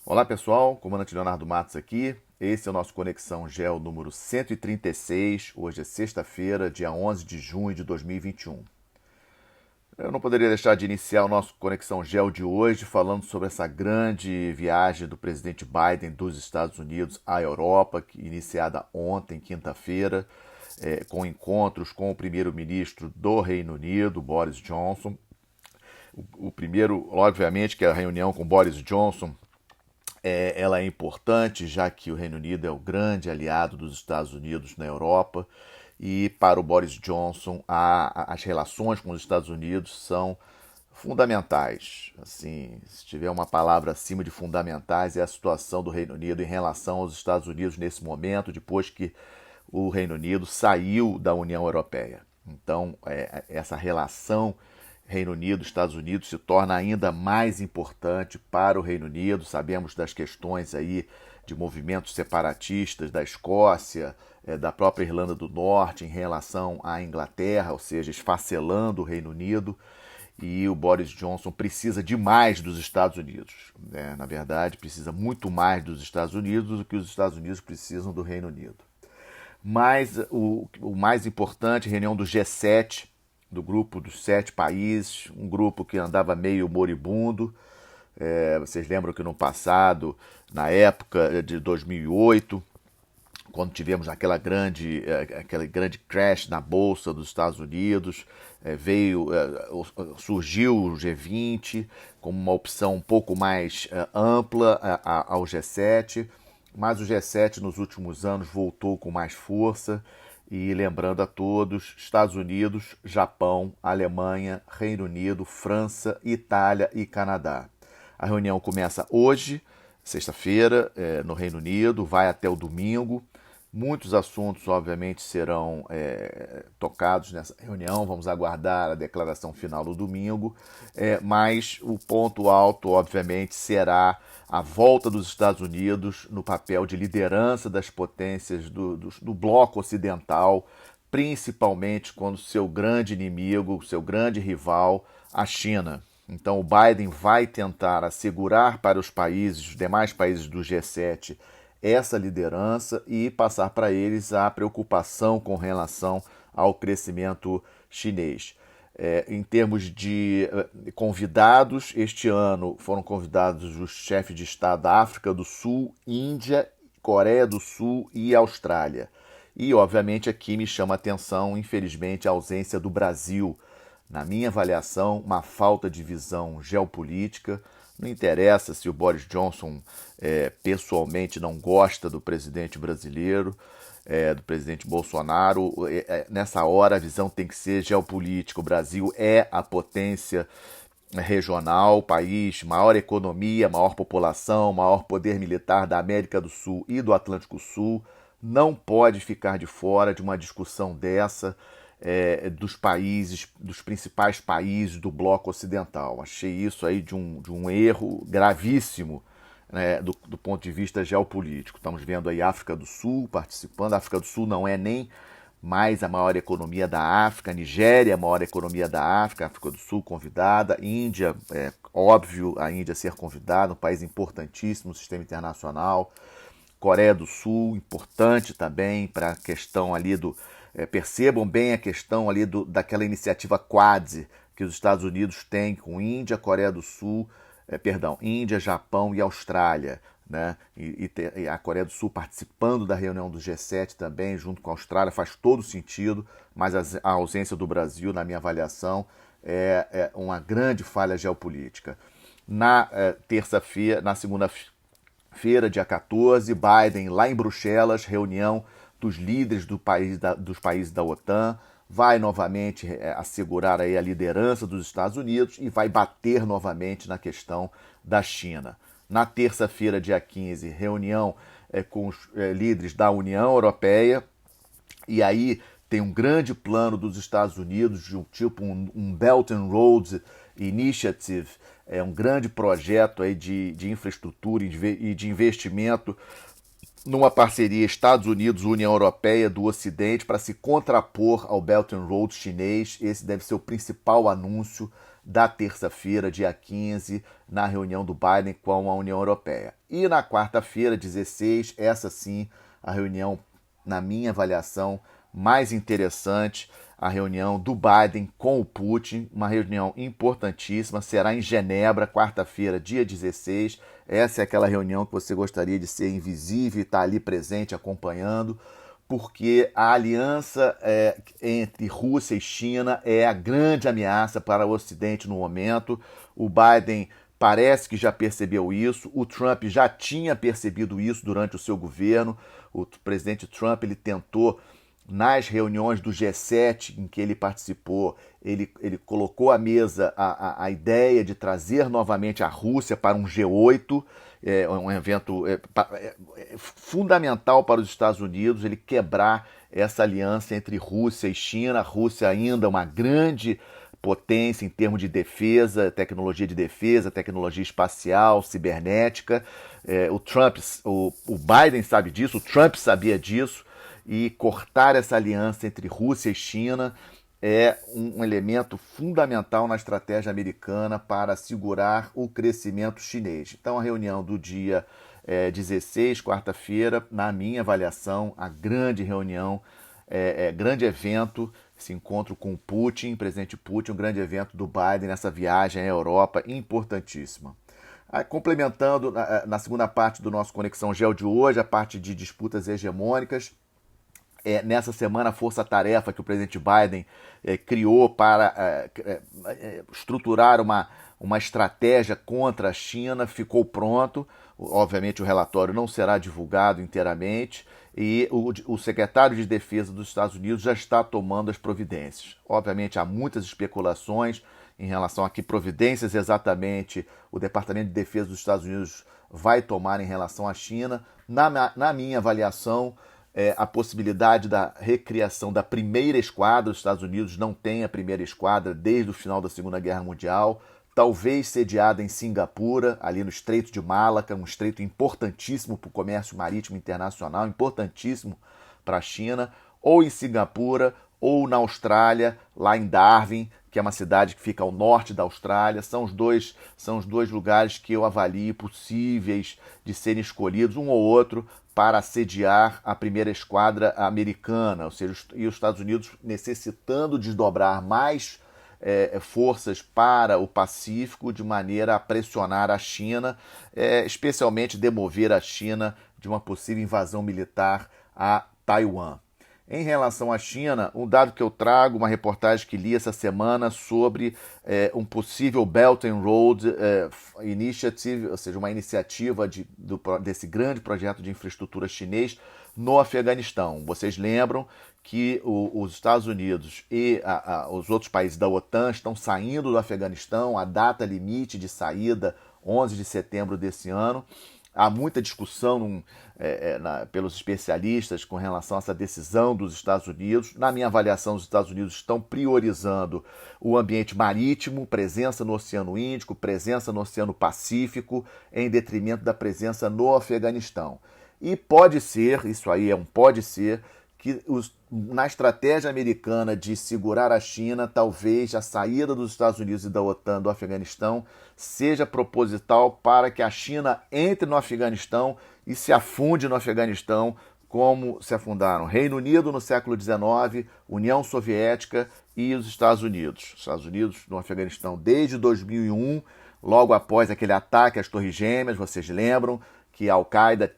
Olá pessoal, comandante Leonardo Matos aqui. Esse é o nosso Conexão Gel número 136. Hoje é sexta-feira, dia 11 de junho de 2021. Eu não poderia deixar de iniciar o nosso Conexão Gel de hoje falando sobre essa grande viagem do presidente Biden dos Estados Unidos à Europa, iniciada ontem, quinta-feira, com encontros com o primeiro-ministro do Reino Unido, Boris Johnson. O primeiro, obviamente, que é a reunião com Boris Johnson, ela é importante, já que o Reino Unido é o grande aliado dos Estados Unidos na Europa, e para o Boris Johnson as relações com os Estados Unidos são fundamentais. Assim, se tiver uma palavra acima de fundamentais, é a situação do Reino Unido em relação aos Estados Unidos nesse momento, depois que o Reino Unido saiu da União Europeia. Então, essa relação Reino Unido, Estados Unidos se torna ainda mais importante para o Reino Unido. Sabemos das questões aí de movimentos separatistas da Escócia, da própria Irlanda do Norte em relação à Inglaterra, ou seja, esfacelando o Reino Unido. E o Boris Johnson precisa demais dos Estados Unidos. Né? Na verdade, precisa muito mais dos Estados Unidos do que os Estados Unidos precisam do Reino Unido. Mas o mais importante, reunião do G7, do grupo dos 7 países, um grupo que andava meio moribundo. Vocês lembram que no passado, na época de 2008, quando tivemos aquele grande crash na Bolsa dos Estados Unidos, surgiu o G20 como uma opção um pouco mais ampla ao G7, mas o G7 nos últimos anos voltou com mais força. E lembrando a todos, Estados Unidos, Japão, Alemanha, Reino Unido, França, Itália e Canadá. A reunião começa hoje, sexta-feira, no Reino Unido, vai até o domingo. Muitos assuntos, obviamente, serão tocados nessa reunião. Vamos aguardar a declaração final no domingo. Mas o ponto alto, obviamente, será a volta dos Estados Unidos no papel de liderança das potências do bloco ocidental, principalmente quando seu grande inimigo, seu grande rival, a China. Então o Biden vai tentar assegurar para os demais países do G7, essa liderança e passar para eles a preocupação com relação ao crescimento chinês. Em termos de convidados, este ano foram convidados os chefes de Estado da África do Sul, Índia, Coreia do Sul e Austrália. E, obviamente, aqui me chama a atenção, infelizmente, a ausência do Brasil. Na minha avaliação, uma falta de visão geopolítica. Não interessa se o Boris Johnson pessoalmente não gosta do presidente brasileiro, do presidente Bolsonaro. Nessa hora a visão tem que ser geopolítica. O Brasil é a potência regional, país, maior economia, maior população, maior poder militar da América do Sul e do Atlântico Sul. Não pode ficar de fora de uma discussão dessa dos principais países do bloco ocidental. Achei isso aí de um erro gravíssimo, né, do ponto de vista geopolítico. Estamos vendo aí a África do Sul participando. A África do Sul não é nem mais a maior economia da África. A Nigéria é a maior economia da África. A África do Sul convidada. Índia, óbvio a Índia ser convidada, um país importantíssimo no sistema internacional. Coreia do Sul, importante também para a questão ali percebam bem a questão ali daquela iniciativa Quad que os Estados Unidos têm com Índia, Coreia do Sul, Índia, Japão e Austrália. Né? E a Coreia do Sul participando da reunião do G7 também, junto com a Austrália, faz todo sentido, mas a ausência do Brasil, na minha avaliação, é uma grande falha geopolítica. Na segunda-feira, dia 14, Biden, lá em Bruxelas, reunião dos líderes dos países da OTAN, vai novamente assegurar aí a liderança dos Estados Unidos e vai bater novamente na questão da China. Na terça-feira, dia 15, reunião com os líderes da União Europeia, e aí tem um grande plano dos Estados Unidos, de um Belt and Road Initiative, um grande projeto aí de infraestrutura e de investimento numa parceria Estados Unidos-União Europeia do Ocidente para se contrapor ao Belt and Road chinês. Esse deve ser o principal anúncio da terça-feira, dia 15, na reunião do Biden com a União Europeia. E na quarta-feira, 16, essa sim, a reunião, na minha avaliação, mais interessante, a reunião do Biden com o Putin, uma reunião importantíssima, será em Genebra, quarta-feira, dia 16. Essa é aquela reunião que você gostaria de ser invisível e estar ali presente, acompanhando, porque a aliança entre Rússia e China é a grande ameaça para o Ocidente no momento. O Biden parece que já percebeu isso, o Trump já tinha percebido isso durante o seu governo. O presidente Trump ele tentou, nas reuniões do G7 em que ele participou, ele colocou à mesa a ideia de trazer novamente a Rússia para um G8, um evento fundamental para os Estados Unidos, ele quebrar essa aliança entre Rússia e China. A Rússia ainda é uma grande potência em termos de defesa, tecnologia espacial, cibernética. O Biden sabe disso, o Trump sabia disso, e cortar essa aliança entre Rússia e China é um elemento fundamental na estratégia americana para segurar o crescimento chinês. Então, a reunião do dia 16, quarta-feira, na minha avaliação, a grande reunião, grande evento, esse encontro com o Putin, presidente Putin, um grande evento do Biden nessa viagem à Europa, importantíssima. Complementando, na segunda parte do nosso Conexão Geo de hoje, a parte de disputas hegemônicas, nessa semana, a força-tarefa que o presidente Biden criou para estruturar uma estratégia contra a China ficou pronto. Obviamente, o relatório não será divulgado inteiramente e o secretário de Defesa dos Estados Unidos já está tomando as providências. Obviamente, há muitas especulações em relação a que providências exatamente o Departamento de Defesa dos Estados Unidos vai tomar em relação à China. Na minha avaliação, a possibilidade da recriação da primeira esquadra. Os Estados Unidos não têm a primeira esquadra desde o final da Segunda Guerra Mundial, talvez sediada em Singapura, ali no Estreito de Malaca, um estreito importantíssimo para o comércio marítimo internacional, importantíssimo para a China, ou em Singapura, ou na Austrália, lá em Darwin, que é uma cidade que fica ao norte da Austrália. São os dois lugares que eu avalio possíveis de serem escolhidos, um ou outro, para sediar a primeira esquadra americana, ou seja, e os Estados Unidos necessitando desdobrar mais forças para o Pacífico, de maneira a pressionar a China, especialmente demover a China de uma possível invasão militar a Taiwan. Em relação à China, um dado que eu trago, uma reportagem que li essa semana sobre um possível Belt and Road Initiative, ou seja, uma iniciativa desse grande projeto de infraestrutura chinês no Afeganistão. Vocês lembram que os Estados Unidos e os outros países da OTAN estão saindo do Afeganistão, a data limite de saída, 11 de setembro desse ano. Há muita discussão pelos especialistas com relação a essa decisão dos Estados Unidos. Na minha avaliação, os Estados Unidos estão priorizando o ambiente marítimo, presença no Oceano Índico, presença no Oceano Pacífico, em detrimento da presença no Afeganistão. E pode ser, isso aí pode ser, que na estratégia americana de segurar a China, talvez a saída dos Estados Unidos e da OTAN do Afeganistão seja proposital para que a China entre no Afeganistão e se afunde no Afeganistão, como se afundaram Reino Unido no século XIX, União Soviética e os Estados Unidos. Os Estados Unidos no Afeganistão desde 2001, logo após aquele ataque às Torres Gêmeas, vocês lembram que a Al-Qaeda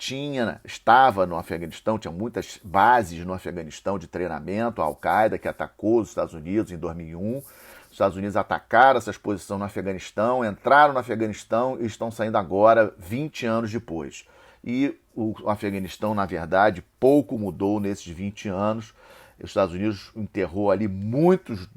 estava no Afeganistão, tinha muitas bases no Afeganistão de treinamento, a Al-Qaeda que atacou os Estados Unidos em 2001. Os Estados Unidos atacaram essas posições no Afeganistão, entraram no Afeganistão e estão saindo agora, 20 anos depois. E o Afeganistão, na verdade, pouco mudou nesses 20 anos. Os Estados Unidos enterrou ali muitos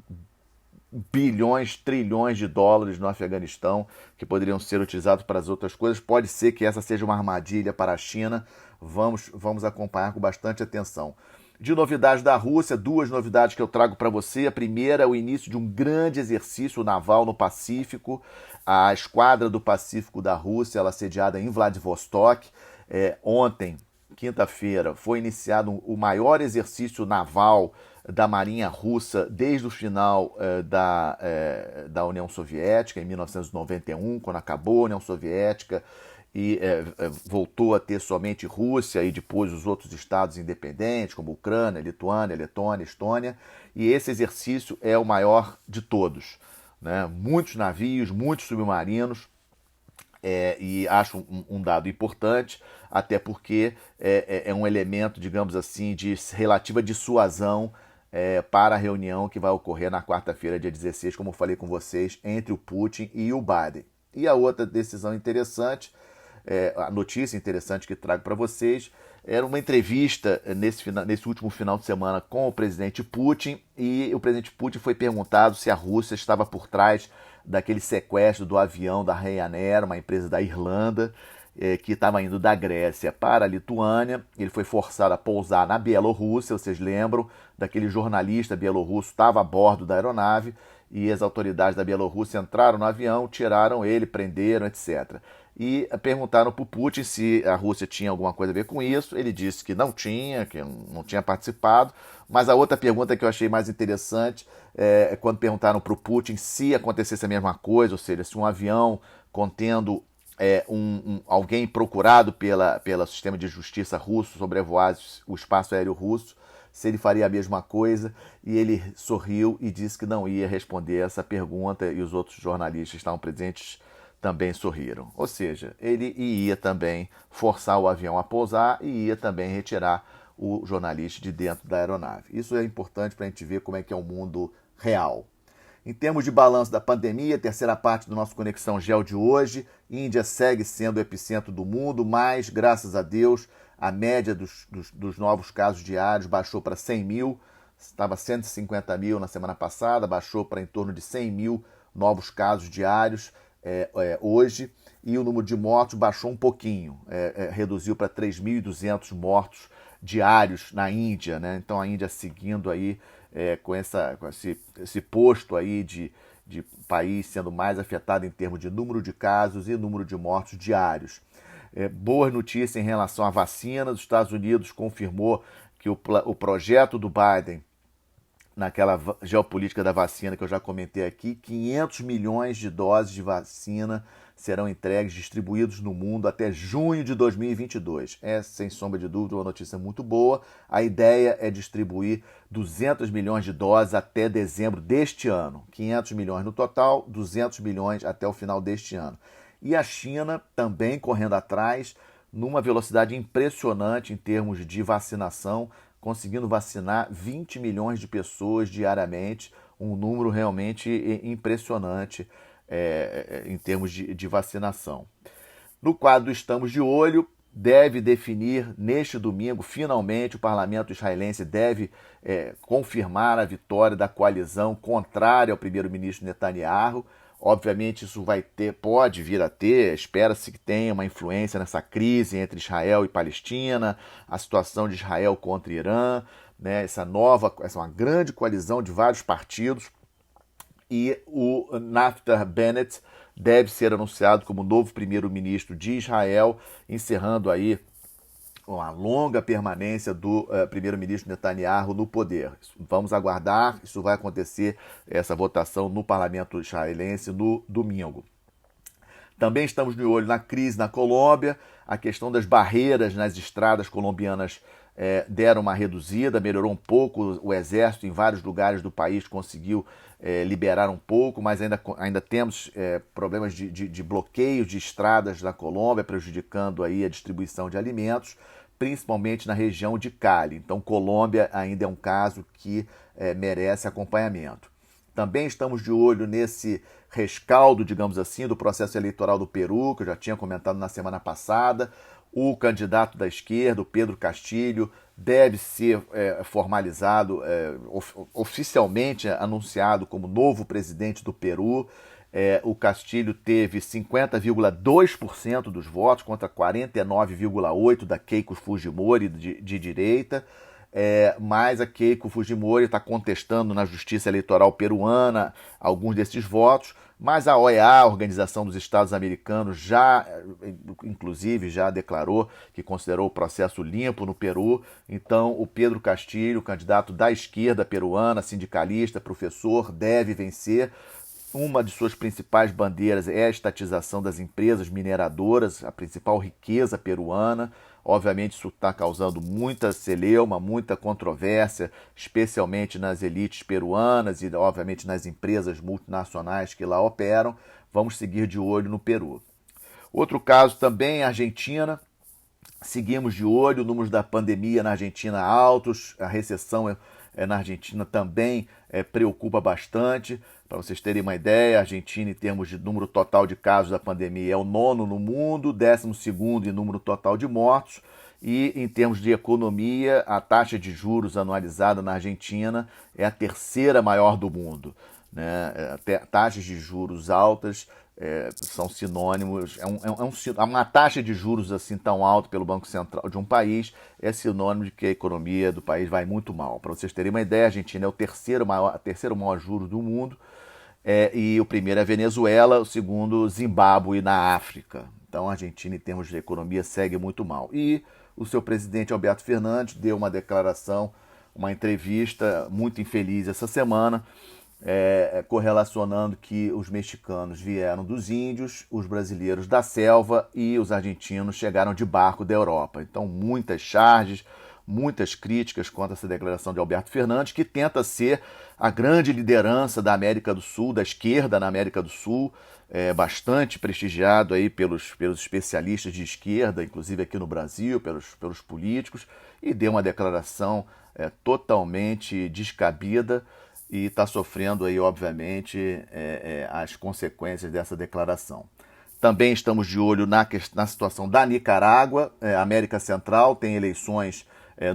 bilhões, trilhões de dólares no Afeganistão que poderiam ser utilizados para as outras coisas. Pode ser que essa seja uma armadilha para a China. Vamos acompanhar com bastante atenção. De novidades da Rússia, duas novidades que eu trago para você. A primeira é o início de um grande exercício naval no Pacífico. A Esquadra do Pacífico da Rússia, ela sediada em Vladivostok. Ontem, quinta-feira, foi iniciado o maior exercício naval da Marinha Russa desde o final da União Soviética, em 1991, quando acabou a União Soviética e voltou a ter somente Rússia e depois os outros estados independentes, como Ucrânia, Lituânia, Letônia, Estônia. E esse exercício é o maior de todos, né? Muitos navios, muitos submarinos, e acho um dado importante, até porque é um elemento, digamos assim, de relativa dissuasão para a reunião que vai ocorrer na quarta-feira, dia 16, como eu falei com vocês, entre o Putin e o Biden. E a outra decisão interessante, a notícia interessante que trago para vocês, era uma entrevista nesse último final de semana com o presidente Putin, e o presidente Putin foi perguntado se a Rússia estava por trás daquele sequestro do avião da Ryanair, uma empresa da Irlanda, que estava indo da Grécia para a Lituânia. Ele foi forçado a pousar na Bielorrússia, vocês lembram daquele jornalista bielorrusso, estava a bordo da aeronave, e as autoridades da Bielorrússia entraram no avião, tiraram ele, prenderam, etc. E perguntaram para o Putin se a Rússia tinha alguma coisa a ver com isso. Ele disse que não tinha participado. Mas a outra pergunta que eu achei mais interessante é quando perguntaram para o Putin se acontecesse a mesma coisa, ou seja, se um avião contendo alguém procurado pelo sistema de justiça russo sobrevoar o espaço aéreo russo, se ele faria a mesma coisa, e ele sorriu e disse que não ia responder essa pergunta, e os outros jornalistas que estavam presentes também sorriram. Ou seja, ele ia também forçar o avião a pousar e ia também retirar o jornalista de dentro da aeronave. Isso é importante para a gente ver como é que é o mundo real. Em termos de balanço da pandemia, terceira parte do nosso Conexão Gel de hoje, Índia segue sendo o epicentro do mundo, mas, graças a Deus, a média dos novos casos diários baixou para 100 mil, estava 150 mil na semana passada, baixou para em torno de 100 mil novos casos diários hoje, e o número de mortos baixou um pouquinho, reduziu para 3.200 mortos diários na Índia, né? Então a Índia seguindo aí com esse posto aí de país sendo mais afetado em termos de número de casos e número de mortos diários. Boa notícia em relação à vacina. Os Estados Unidos confirmou que o projeto do Biden, naquela geopolítica da vacina que eu já comentei aqui, 500 milhões de doses de vacina serão entregues, distribuídos no mundo até junho de 2022. É, sem sombra de dúvida, uma notícia muito boa. A ideia é distribuir 200 milhões de doses até dezembro deste ano. 500 milhões no total, 200 milhões até o final deste ano. E a China também correndo atrás, numa velocidade impressionante em termos de vacinação, conseguindo vacinar 20 milhões de pessoas diariamente, um número realmente impressionante em termos de vacinação. No quadro Estamos de Olho, deve definir neste domingo, finalmente, o parlamento israelense deve confirmar a vitória da coalizão contrária ao primeiro-ministro Netanyahu. Obviamente isso pode vir a ter, espera-se que tenha uma influência nessa crise entre Israel e Palestina, a situação de Israel contra Irã, né, essa uma grande coalizão de vários partidos, e o Naftali Bennett deve ser anunciado como novo primeiro-ministro de Israel, encerrando aí uma longa permanência do primeiro-ministro Netanyahu no poder. Vamos aguardar, isso vai acontecer, essa votação no parlamento israelense no domingo. Também estamos de olho na crise na Colômbia, a questão das barreiras nas estradas colombianas deram uma reduzida, melhorou um pouco, o exército em vários lugares do país conseguiu liberar um pouco, mas ainda temos problemas de bloqueio de estradas na Colômbia, prejudicando aí a distribuição de alimentos, principalmente na região de Cali. Então, Colômbia ainda é um caso que merece acompanhamento. Também estamos de olho nesse rescaldo, digamos assim, do processo eleitoral do Peru, que eu já tinha comentado na semana passada. O candidato da esquerda, o Pedro Castillo, deve ser formalizado, oficialmente anunciado como novo presidente do Peru. O Castillo teve 50,2% dos votos contra 49,8% da Keiko Fujimori, de direita. mas a Keiko Fujimori está contestando na Justiça Eleitoral peruana alguns desses votos, mas a OEA, a Organização dos Estados Americanos, inclusive, já declarou que considerou o processo limpo no Peru. Então, o Pedro Castilho, candidato da esquerda peruana, sindicalista, professor, deve vencer. Uma de suas principais bandeiras é a estatização das empresas mineradoras, a principal riqueza peruana. Obviamente isso está causando muita celeuma, muita controvérsia, especialmente nas elites peruanas e, obviamente, nas empresas multinacionais que lá operam. Vamos seguir de olho no Peru. Outro caso também, a Argentina. Seguimos de olho, números da pandemia na Argentina altos, a recessão na Argentina também preocupa bastante. Para vocês terem uma ideia, a Argentina, em termos de número total de casos da pandemia, é o 9º no mundo, 12º em número total de mortos. E em termos de economia, a taxa de juros anualizada na Argentina é a 3ª maior do mundo, né? Taxas de juros altas são sinônimos. Uma taxa de juros assim tão alta pelo Banco Central de um país é sinônimo de que a economia do país vai muito mal. Para vocês terem uma ideia, a Argentina é o terceiro maior juros do mundo, e o primeiro é a Venezuela, o segundo Zimbábue na África. Então a Argentina, em termos de economia, segue muito mal. E o seu presidente Alberto Fernandes deu uma declaração, uma entrevista muito infeliz essa semana, correlacionando que os mexicanos vieram dos índios, os brasileiros da selva e os argentinos chegaram de barco da Europa. Então, muitas charges, muitas críticas contra essa declaração de Alberto Fernandes, que tenta ser a grande liderança da América do Sul, da esquerda na América do Sul, bastante prestigiado aí pelos especialistas de esquerda, inclusive aqui no Brasil, pelos políticos, e deu uma declaração totalmente descabida, e está sofrendo aí, obviamente, as consequências dessa declaração. Também estamos de olho na situação da Nicarágua. América Central tem eleições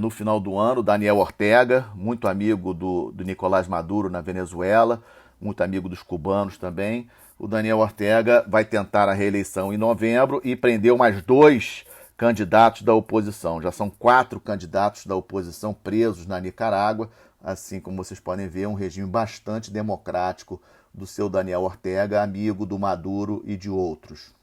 no final do ano. Daniel Ortega, muito amigo do Nicolás Maduro na Venezuela, muito amigo dos cubanos também. O Daniel Ortega vai tentar a reeleição em novembro e prendeu mais 2 candidatos da oposição. Já são 4 candidatos da oposição presos na Nicarágua. Assim como vocês podem ver, um regime bastante democrático do seu Daniel Ortega, amigo do Maduro e de outros.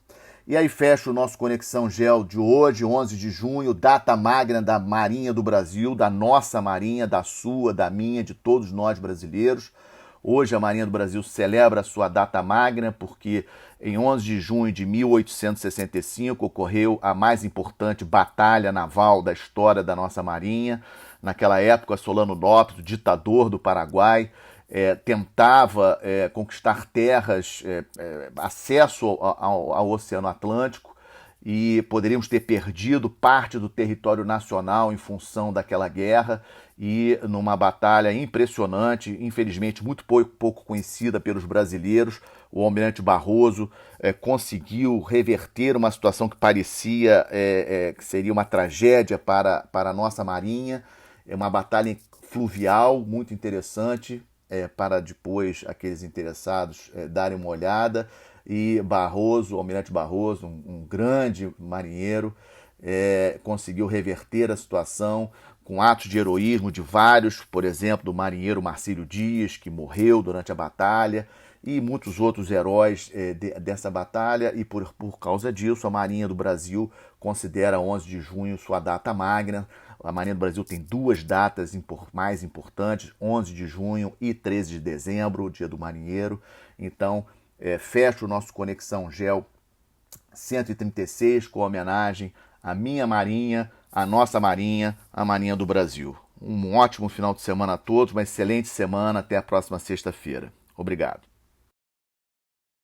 E aí fecha o nosso Conexão GEO de hoje, 11 de junho, data magna da Marinha do Brasil, da nossa Marinha, da sua, da minha, de todos nós brasileiros. Hoje a Marinha do Brasil celebra a sua data magna porque em 11 de junho de 1865 ocorreu a mais importante batalha naval da história da nossa Marinha. Naquela época, Solano Lopes, o ditador do Paraguai, tentava conquistar terras, acesso ao Oceano Atlântico, e poderíamos ter perdido parte do território nacional em função daquela guerra, e numa batalha impressionante, infelizmente muito pouco conhecida pelos brasileiros, o almirante Barroso conseguiu reverter uma situação que parecia que seria uma tragédia para a nossa Marinha. É uma batalha fluvial muito interessante, para depois aqueles interessados darem uma olhada. E Barroso, o almirante Barroso, um grande marinheiro, conseguiu reverter a situação com atos de heroísmo de vários, por exemplo, do marinheiro Marcílio Dias, que morreu durante a batalha, e muitos outros heróis dessa batalha, e por causa disso a Marinha do Brasil considera 11 de junho sua data magna. A Marinha do Brasil tem 2 datas mais importantes, 11 de junho e 13 de dezembro, o Dia do Marinheiro. Então, fecha o nosso Conexão GEO 136 com homenagem à minha Marinha, à nossa Marinha, à Marinha do Brasil. Um ótimo final de semana a todos, uma excelente semana, até a próxima sexta-feira. Obrigado.